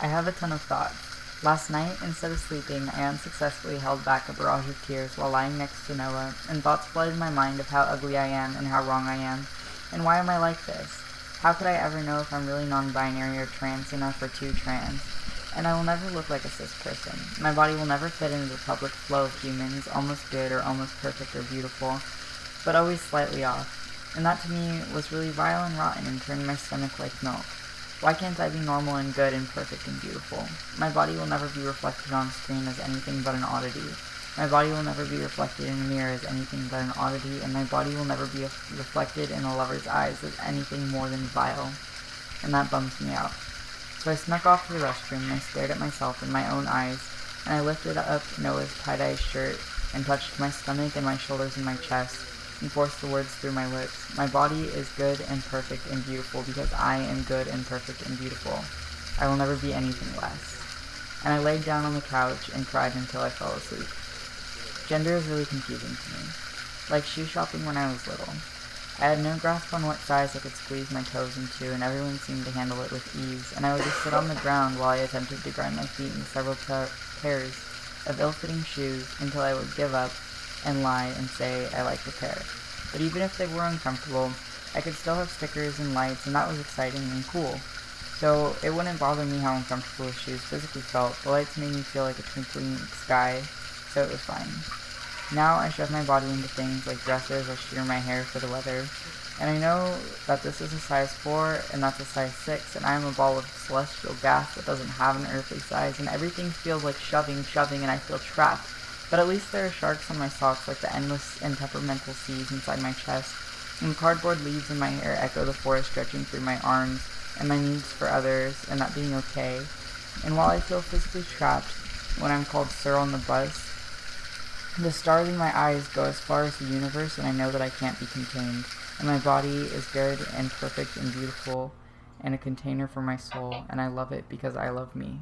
I have a ton of thoughts. Last night, instead of sleeping, I unsuccessfully held back a barrage of tears while lying next to Noah, and thoughts flooded my mind of how ugly I am and how wrong I am. And why am I like this? How could I ever know if I'm really non-binary or trans enough or too trans? And I will never look like a cis person. My body will never fit into the public flow of humans, almost good or almost perfect or beautiful, but always slightly off. And that to me was really vile and rotten and turned my stomach like milk. Why can't I be normal and good and perfect and beautiful? My body will never be reflected on screen as anything but an oddity. My body will never be reflected in a mirror as anything but an oddity, and my body will never be reflected in a lover's eyes as anything more than vile. And that bums me out. So I snuck off to the restroom and I stared at myself in my own eyes, and I lifted up Noah's tie-dye shirt and touched my stomach and my shoulders and my chest, and forced the words through my lips. My body is good and perfect and beautiful because I am good and perfect and beautiful. I will never be anything less. And I laid down on the couch and cried until I fell asleep. Gender is really confusing to me. Like shoe shopping when I was little. I had no grasp on what size I could squeeze my toes into, and everyone seemed to handle it with ease, and I would just sit on the ground while I attempted to grind my feet into several pairs of ill-fitting shoes until I would give up and lie and say I liked the pair. But even if they were uncomfortable, I could still have stickers and lights, and that was exciting and cool. So it wouldn't bother me how uncomfortable the shoes physically felt. The lights made me feel like a twinkling sky, so it was fine. Now I shove my body into things like dresses or shear my hair for the weather, and I know that this is a size 4 and that's a size 6, and I am a ball of celestial gas that doesn't have an earthly size, and everything feels like shoving, and I feel trapped. But at least there are sharks on my socks like the endless and temperamental seas inside my chest, and the cardboard leaves in my hair echo the forest stretching through my arms, and my needs for others, and that being okay. And while I feel physically trapped when I'm called sir on the bus, the stars in my eyes go as far as the universe, and I know that I can't be contained, and my body is good and perfect and beautiful, and a container for my soul, and I love it because I love me.